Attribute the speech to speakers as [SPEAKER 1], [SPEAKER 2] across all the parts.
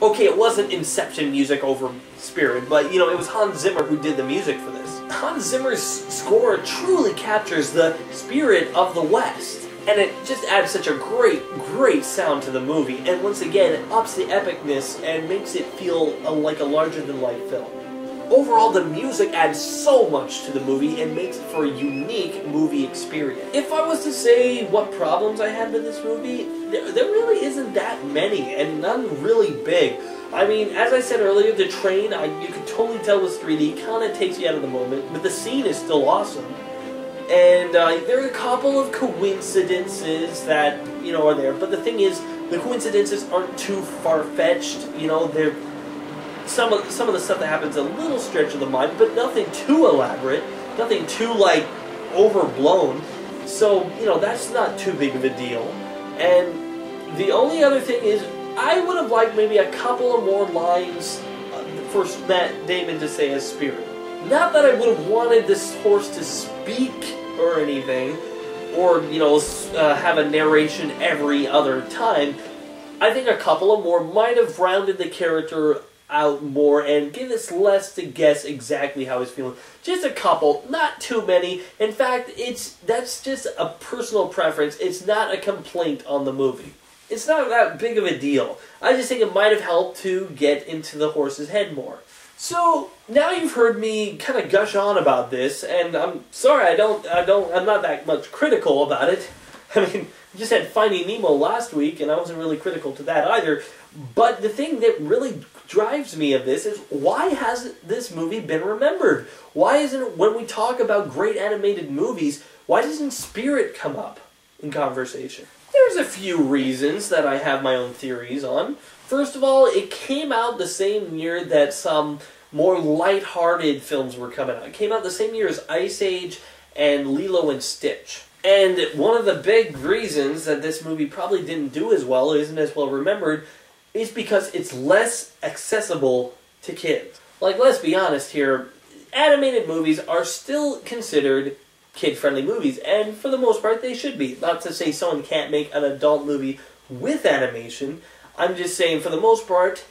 [SPEAKER 1] Okay, it wasn't Inception music over Spirit, but, you know, it was Hans Zimmer who did the music for this. Hans Zimmer's score truly captures the spirit of the West, and it just adds such a great sound to the movie, and once again, it ups the epicness and makes it feel like a larger-than-life film. Overall, the music adds so much to the movie and makes it for a unique movie experience. If I was to say what problems I had with this movie, there really isn't that many, and none really big. I mean, as I said earlier, the train, you could totally tell was 3D, kind of takes you out of the moment, but the scene is still awesome. And there are a couple of coincidences that, you know, are there, but the thing is, the coincidences aren't too far-fetched, you know, they're... Some of the stuff that happens a little stretch of the mind, but nothing too elaborate, nothing too, like, overblown. So, you know, that's not too big of a deal. And the only other thing is, I would have liked maybe a couple of more lines for Matt Damon to say as Spirit. Not that I would have wanted this horse to speak or anything, or, you know, have a narration every other time. I think a couple of more might have rounded the character out more and give us less to guess exactly how he's feeling. Just a couple, not too many. In fact, that's just a personal preference. It's not a complaint on the movie. It's not that big of a deal. I just think it might have helped to get into the horse's head more. So now you've heard me kind of gush on about this, and I'm sorry I'm not that much critical about it. I mean, we just had Finding Nemo last week, and I wasn't really critical to that either. But the thing that really drives me of this is, why hasn't this movie been remembered? Why isn't it, when we talk about great animated movies, why doesn't Spirit come up in conversation? There's a few reasons that I have my own theories on. First of all, it came out the same year that some more light-hearted films were coming out. It came out the same year as Ice Age and Lilo and Stitch. And one of the big reasons that this movie probably didn't do as well, isn't as well remembered, is because it's less accessible to kids. Like, let's be honest here, animated movies are still considered kid-friendly movies, and for the most part they should be. Not to say someone can't make an adult movie with animation, I'm just saying for the most part,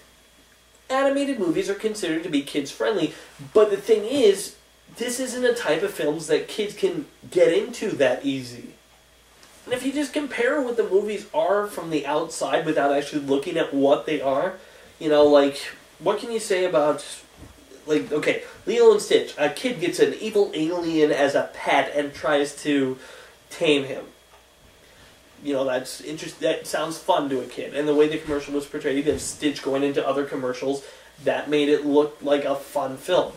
[SPEAKER 1] animated movies are considered to be kids-friendly, but the thing is, this isn't a type of films that kids can get into that easy. And if you just compare what the movies are from the outside without actually looking at what they are, you know, like, what can you say about, like, okay, Lilo and Stitch, a kid gets an evil alien as a pet and tries to tame him. You know, that sounds fun to a kid. And the way the commercial was portrayed, and Stitch going into other commercials, that made it look like a fun film.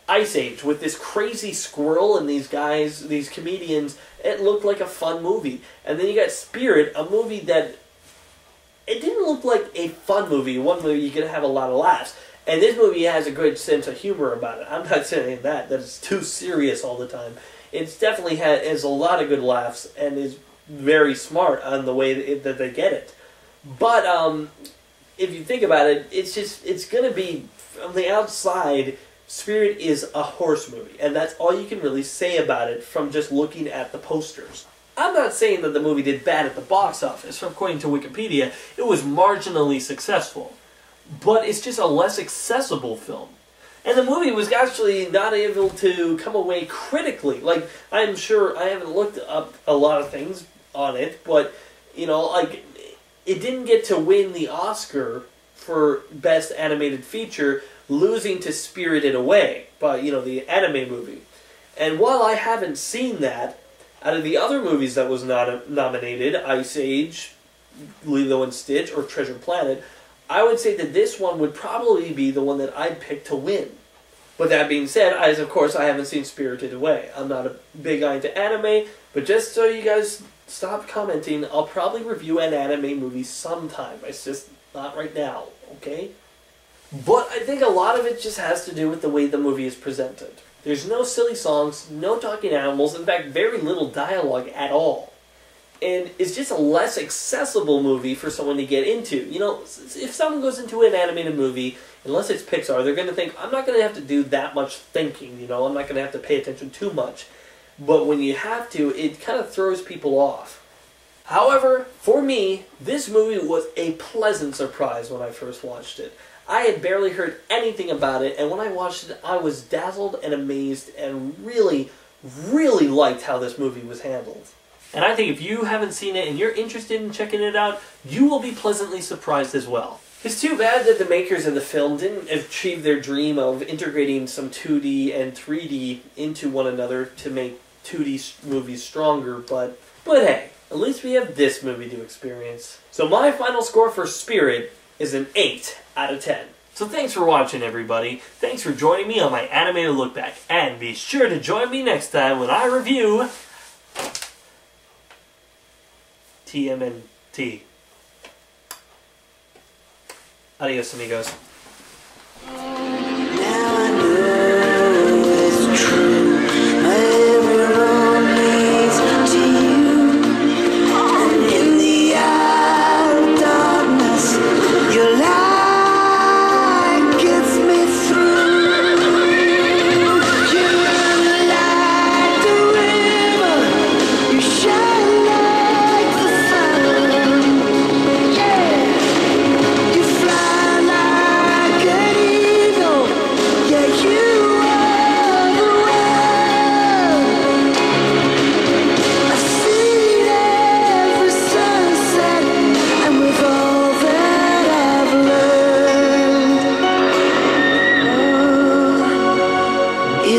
[SPEAKER 1] Ice Age, with this crazy squirrel and these guys, these comedians, it looked like a fun movie. And then you got Spirit, a movie that, it didn't look like a fun movie, one movie you could have a lot of laughs. And this movie has a good sense of humor about it. I'm not saying that it's too serious all the time. It's definitely has a lot of good laughs and is very smart on the way that they get it. But if you think about it, it's going to be, from the outside, Spirit is a horse movie, and that's all you can really say about it from just looking at the posters. I'm not saying that the movie did bad at the box office. According to Wikipedia, it was marginally successful. But it's just a less accessible film. And the movie was actually not able to come away critically. Like, I'm sure, I haven't looked up a lot of things on it, but, you know, like, it didn't get to win the Oscar for Best Animated Feature, losing to Spirited Away, but, you know, the anime movie. And while I haven't seen that, out of the other movies that was not nominated, Ice Age, Lilo and Stitch, or Treasure Planet, I would say that this one would probably be the one that I'd pick to win. But that being said, of course, I haven't seen Spirited Away. I'm not a big guy into anime, but just so you guys stop commenting, I'll probably review an anime movie sometime. It's just not right now, okay? But I think a lot of it just has to do with the way the movie is presented. There's no silly songs, no talking animals, in fact, very little dialogue at all. And it's just a less accessible movie for someone to get into. You know, if someone goes into an animated movie, unless it's Pixar, they're going to think, I'm not going to have to do that much thinking, you know, I'm not going to have to pay attention too much. But when you have to, it kind of throws people off. However, for me, this movie was a pleasant surprise when I first watched it. I had barely heard anything about it, and when I watched it, I was dazzled and amazed and really, really liked how this movie was handled. And I think if you haven't seen it and you're interested in checking it out, you will be pleasantly surprised as well. It's too bad that the makers of the film didn't achieve their dream of integrating some 2D and 3D into one another to make 2D movies stronger, but hey, at least we have this movie to experience. So my final score for Spirit is an 8 out of 10. So thanks for watching, everybody. Thanks for joining me on my animated look back. And be sure to join me next time when I review TMNT. Adios, amigos.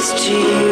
[SPEAKER 2] To you.